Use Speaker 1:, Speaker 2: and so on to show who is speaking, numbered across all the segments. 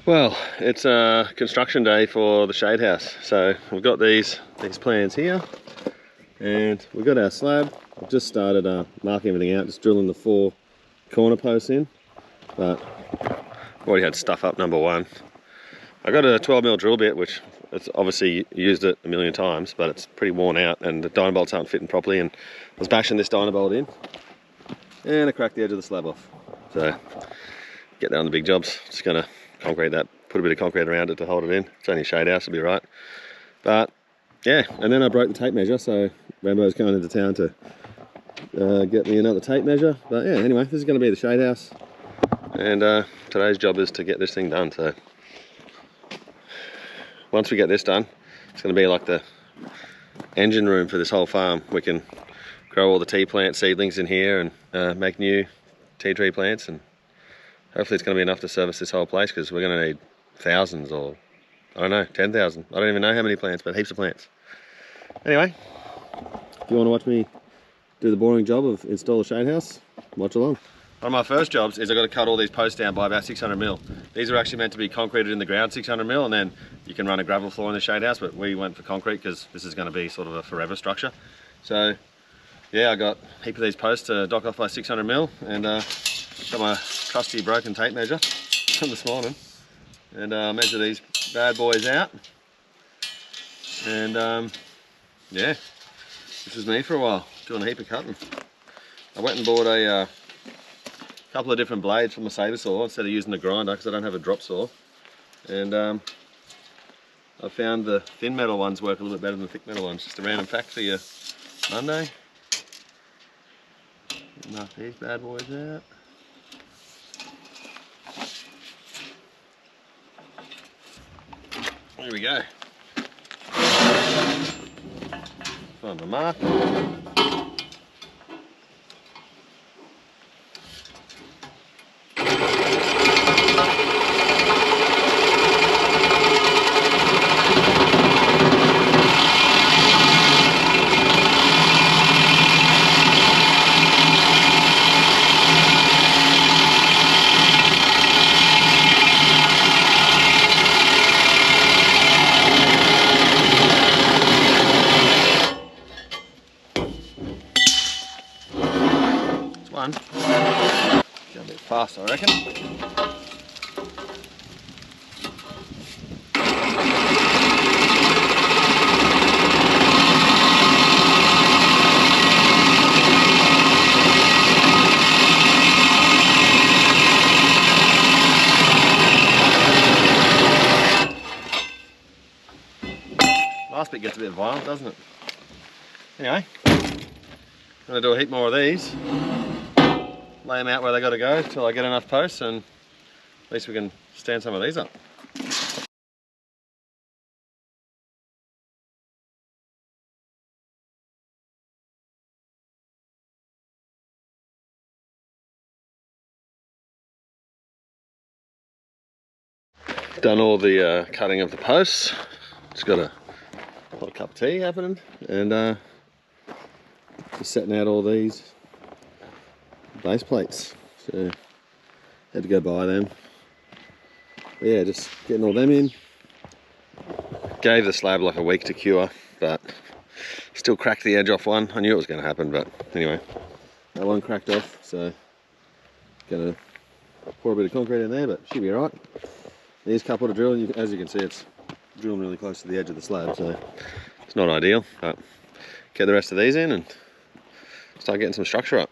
Speaker 1: Well, it's a construction day for the Shadehouse. So we've got these plans here, and we've got our slab. I've just started marking everything out, just drilling the 4 corner posts in, but I've already had stuff up number 1. I got a 12mm drill bit, which it's obviously used it a million times, but it's pretty worn out and the dyno bolts aren't fitting properly, and I was bashing this dyno bolt in and I cracked the edge of the slab off. So get that on the big jobs. Just gonna concrete that, put a bit of concrete around it to hold it in. It's only a shade house, it'll be right. But yeah, and then I broke the tape measure, so Rambo's going into town to get me another tape measure. But yeah, anyway, this is going to be the shade house, and today's job is to get this thing done. So once we get this done, it's going to be like the engine room for this whole farm. We can grow all the tea plant seedlings in here and make new tea tree plants, and hopefully it's going to be enough to service this whole place, because we're going to need thousands, or I don't know, 10,000. I don't even know how many plants, but heaps of plants. Anyway, if you want to watch me do the boring job of install a shade house, watch along. One of my first jobs is I've got to cut all these posts down by about 600mm. These are actually meant to be concreted in the ground 600mm, and then you can run a gravel floor in the shade house, but we went for concrete because this is going to be sort of a forever structure. So yeah, I got a heap of these posts to dock off by 600mm, and got my trusty broken tape measure from this morning, and measure these bad boys out. And yeah, this was me for a while, doing a heap of cutting. I went and bought a couple of different blades for my saber saw instead of using the grinder, because I don't have a drop saw. And I found the thin metal ones work a little bit better than the thick metal ones. Just a random fact for you Monday. Knock these bad boys out. Here we go. Find the mark. One. Go a bit fast, I reckon. Last bit gets a bit violent, doesn't it? Anyway, I'm going to do a heap more of these. Lay them out where they got to go till I get enough posts, and at least we can stand some of these up. Done all the cutting of the posts. Just got a hot cup of tea happening, and just setting out all these base plates. So had to go buy them. But yeah, just getting all them in. Gave the slab like a week to cure, but still cracked the edge off one. I knew it was going to happen, but anyway, that one cracked off, so gonna pour a bit of concrete in there, but should be alright. These couple to drill, and as you can see, it's drilling really close to the edge of the slab, so it's not ideal, but get the rest of these in and start getting some structure up.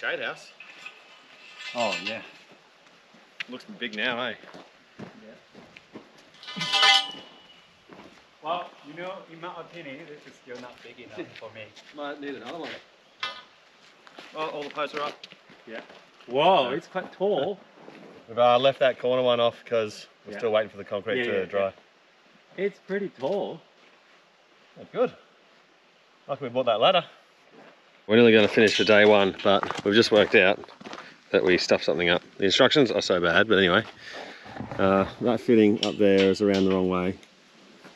Speaker 1: Shadehouse.
Speaker 2: Oh yeah.
Speaker 1: Looks big now, eh?
Speaker 2: Yeah. Well, you know, in my opinion, this is still not big enough for me.
Speaker 1: Might need another one. Well, all the posts are up.
Speaker 2: Yeah. Whoa,
Speaker 1: Yeah.
Speaker 2: it's quite tall.
Speaker 1: We've left that corner one off because we're still waiting for the concrete to dry.
Speaker 2: Yeah. It's pretty tall.
Speaker 1: That's good. Like we bought that ladder. We're nearly going to finish for day one, but we've just worked out that we stuffed something up. The instructions are so bad, but anyway. That fitting up there is around the wrong way.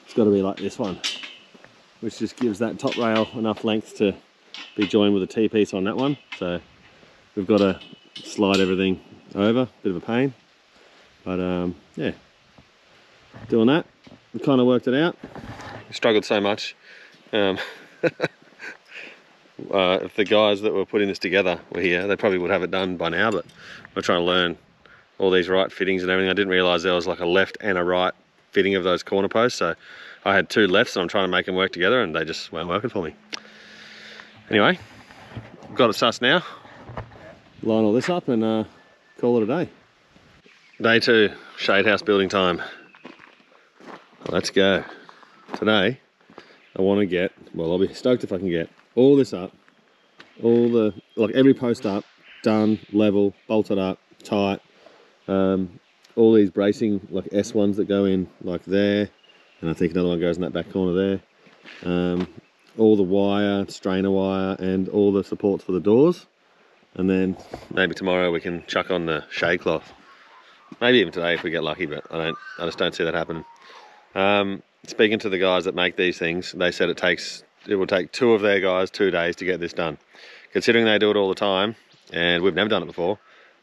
Speaker 1: It's got to be like this one, which just gives that top rail enough length to be joined with a T-piece on that one. So we've got to slide everything over, bit of a pain. But yeah, doing that, we kind of worked it out. We struggled so much. If the guys that were putting this together were here, they probably would have it done by now, but we're trying to learn all these right fittings and everything. I didn't realise there was like a left and a right fitting of those corner posts, so I had two lefts and I'm trying to make them work together and they just weren't working for me. Anyway, got it sussed now. Line all this up and call it a day. Day 2, Shadehouse building time. Let's go. Today, I want to get, well, I'll be stoked if I can get all this up, like every post up, done, level, bolted up, tight. All these bracing, like S1s that go in like there, and I think another one goes in that back corner there. All the wire, strainer wire, and all the supports for the doors. And then maybe tomorrow we can chuck on the shade cloth. Maybe even today if we get lucky, but I just don't see that happening. Speaking to the guys that make these things, they said it will take 2 of their guys 2 days to get this done. Considering they do it all the time, and we've never done it before,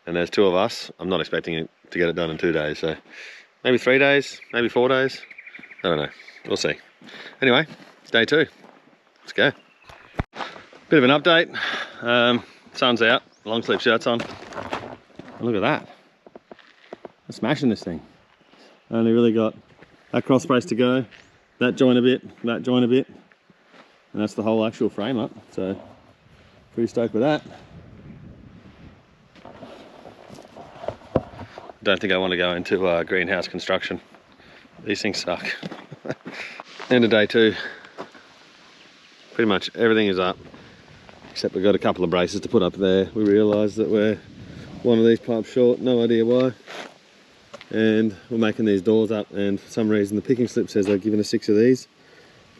Speaker 1: and there's 2 of us, I'm not expecting it to get it done in 2 days. So maybe 3 days, maybe 4 days. I don't know. We'll see. Anyway, it's day 2. Let's go. Bit of an update. Sun's out, long sleeve shirts on. Look at that. I'm smashing this thing. Only really got that cross brace to go, that joint a bit, that joint a bit, and that's the whole actual frame up. So pretty stoked with that. Don't think I want to go into greenhouse construction. These things suck. End of day 2. Pretty much everything is up, except we've got a couple of braces to put up there. We realised that we're one of these pipes short, no idea why. And we're making these doors up, and for some reason the picking slip says they've given us 6 of these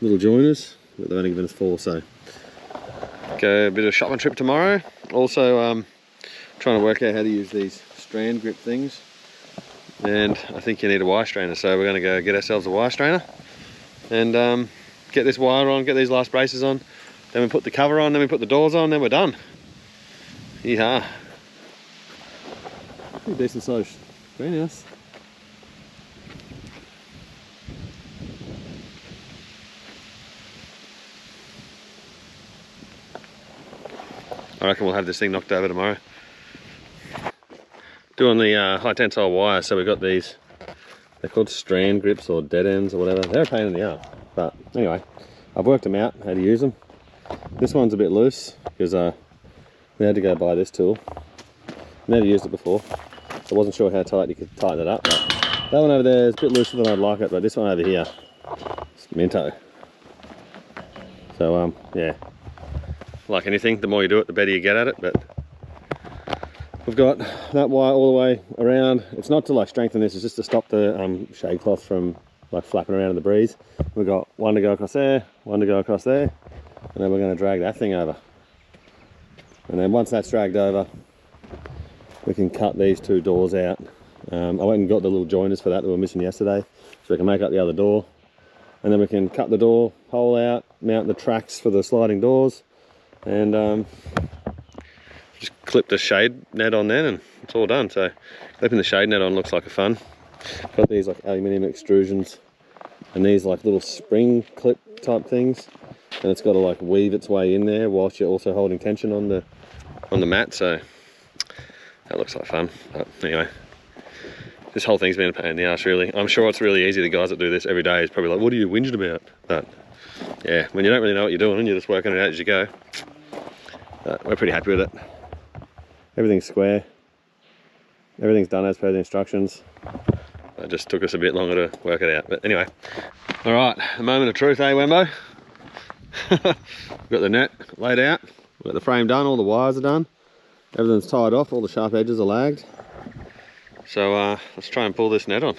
Speaker 1: little joiners, but they've only given us 4. So go a bit of a shopping trip tomorrow. Also trying to work out how to use these strand grip things, and I think you need a wire strainer, so we're going to go get ourselves a wire strainer and get this wire on, get these last braces on, then we put the cover on, then we put the doors on, then we're done. Yeehaw. Pretty decent sized greenhouse. I reckon we'll have this thing knocked over tomorrow. Doing the high tensile wire, so we've got these, they're called strand grips or dead ends or whatever. They're a pain in the arse, but anyway, I've worked them out, how to use them. This one's a bit loose because we had to go buy this tool. Never used it before, so I wasn't sure how tight you could tighten it up. But that one over there is a bit looser than I'd like it, but this one over here, it's minto. So yeah, like anything, the more you do it, the better you get at it. But we've got that wire all the way around. It's not to like strengthen this, it's just to stop the shade cloth from like flapping around in the breeze. We've got one to go across there, one to go across there, and then we're going to drag that thing over. And then once that's dragged over, we can cut these 2 doors out. I went and got the little joiners for that we were missing yesterday, so we can make up the other door. And then we can cut the door hole out, mount the tracks for the sliding doors, and just clip the shade net on then, and it's all done. So clipping the shade net on looks like a fun. Got these like aluminium extrusions, and these like little spring clip type things, and it's got to like weave its way in there whilst you're also holding tension on the mat. So that looks like fun. But anyway, this whole thing's been a pain in the ass really. I'm sure it's really easy. The guys that do this every day is probably like, what are you whinging about? But yeah, when you don't really know what you're doing and you're just working it out as you go. But we're pretty happy with it. Everything's square. Everything's done as per the instructions. It just took us a bit longer to work it out. But anyway. Alright, the moment of truth, eh, Wembo? We've got the net laid out. We've got the frame done, all the wires are done. Everything's tied off, all the sharp edges are lagged. So let's try and pull this net on.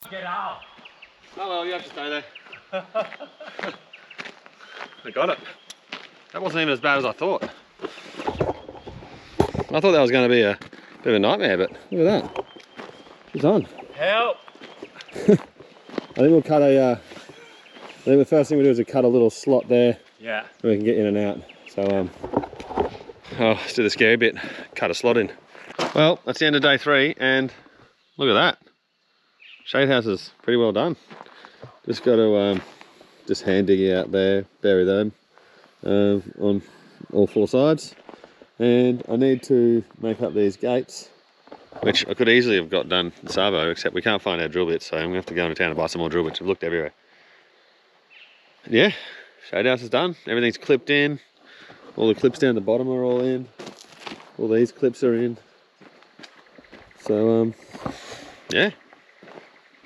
Speaker 2: Get out!
Speaker 1: Oh well, you have to stay there. I got it. That wasn't even as bad as I thought. I thought that was going to be a bit of a nightmare, but look at that. It's on.
Speaker 2: Help!
Speaker 1: I think we'll cut a, I think the first thing we do is we cut a little slot there.
Speaker 2: Yeah.
Speaker 1: Where we can get in and out. So, oh, let's do the scary bit. Cut a slot in. Well, that's the end of day 3, and look at that. Shadehouse is pretty well done. Just got to just hand dig out there, bury them on all 4 sides. And I need to make up these gates, which I could easily have got done in Savo, except we can't find our drill bits, so I'm going to have to go into town and buy some more drill bits. I've looked everywhere. Yeah, Shadehouse is done. Everything's clipped in. All the clips down the bottom are all in. All these clips are in. So, yeah.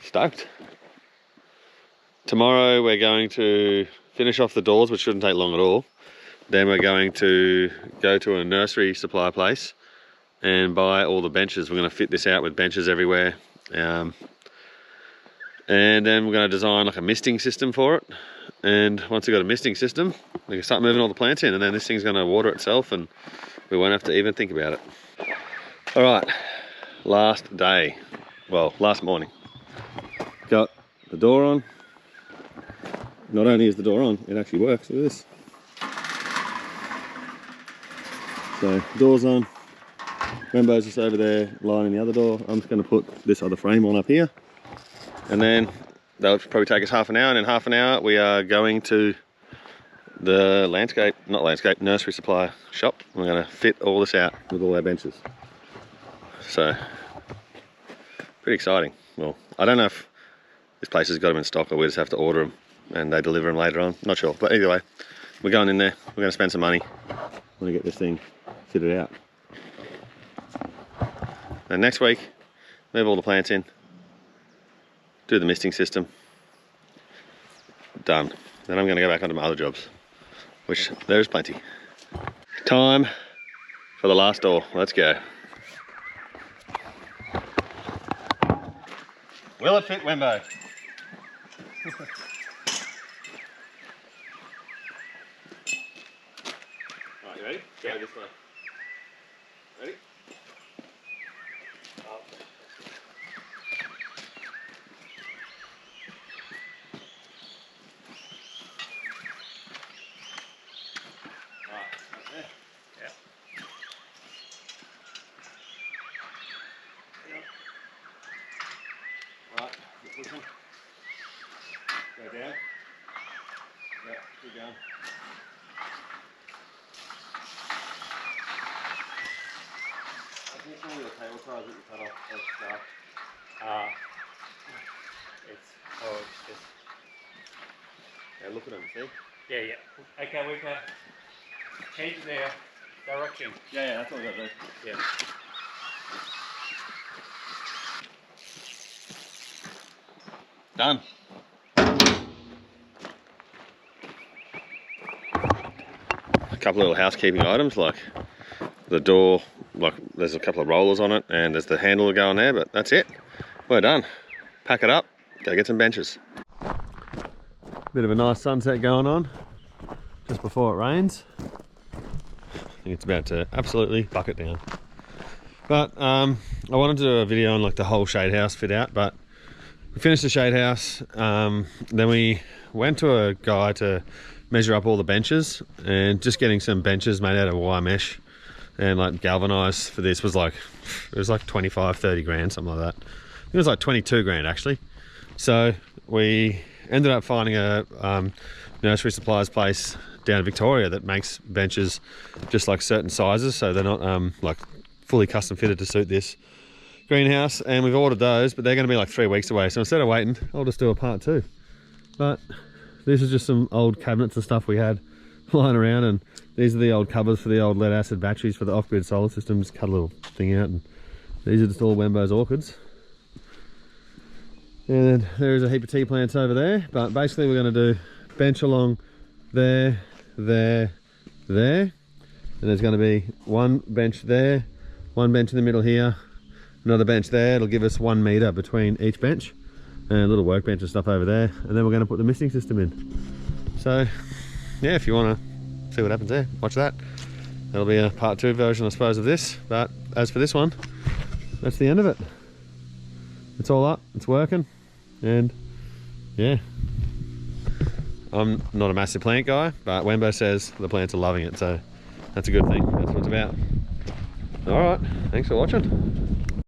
Speaker 1: Stoked. Tomorrow we're going to finish off the doors, which shouldn't take long at all. Then we're going to go to a nursery supply place and buy all the benches. We're going to fit this out with benches everywhere. And then we're going to design like a misting system for it. And once we've got a misting system, we can start moving all the plants in, and then this thing's going to water itself and we won't have to even think about it. All right, last day. Well, last morning. Got the door on. Not only is the door on, it actually works. Look at this. So, door's on. Rembo's just over there lining the other door. I'm just going to put this other frame on up here. And then that'll probably take us half an hour. And in half an hour, we are going to the nursery supply shop. We're going to fit all this out with all our benches. So, pretty exciting. Well, I don't know if this place has got them in stock or we just have to order them and they deliver them later on. Not sure. But either way, we're going in there. We're going to spend some money. We're going to get this thing fitted out. And next week, move all the plants in. Do the misting system. Done. Then I'm going to go back onto my other jobs, which there's plenty. Time for the last door. Let's go. Will it fit, Wembo? Right, you ready?
Speaker 2: Yeah.
Speaker 1: Go this way. Ready? Up. Right, that's there.
Speaker 2: Yeah.
Speaker 1: Right, this one. Go down. Yep, keep going. I think some of the cable ties that you cut off at the start.
Speaker 2: It's just
Speaker 1: Yeah, look at them, see?
Speaker 2: yeah. Okay, we can change their direction.
Speaker 1: Yeah, that's what we got to do.
Speaker 2: Yeah.
Speaker 1: Done. A couple of little housekeeping items like the door, like there's a couple of rollers on it and there's the handle to go on there, but that's it. We're done. Pack it up, go get some benches. Bit of a nice sunset going on just before it rains. I think it's about to absolutely bucket down. But I wanted to do a video on like the whole Shadehouse fit out, but we finished the Shadehouse, then we went to a guy to measure up all the benches, and just getting some benches made out of wire mesh and like galvanized for this was like, it was like 25-30 grand, something like that. I think it was like 22 grand actually. So we ended up finding a nursery supplies place down in Victoria that makes benches just like certain sizes, so they're not like fully custom fitted to suit this greenhouse, and we've ordered those, but they're going to be like 3 weeks away, so instead of waiting, I'll just do a part 2. But this is just some old cabinets and stuff we had lying around, and these are the old covers for the old lead acid batteries for the off-grid solar system. Just cut a little thing out, and these are just all Wembo's orchids. And then there is a heap of tea plants over there, but basically we're going to do bench along there, there, there, and there's going to be one bench there, one bench in the middle here, another bench there. It'll give us 1 meter between each bench, and a little workbench and stuff over there, and then we're going to put the misting system in. So yeah, if you want to see what happens there, watch that. That'll be a part 2 version, I suppose, of this. But as for this one, that's the end of it. It's all up, it's working, and yeah, I'm not a massive plant guy, but Wembo says the plants are loving it, so that's a good thing. That's what it's about. All right, thanks for watching.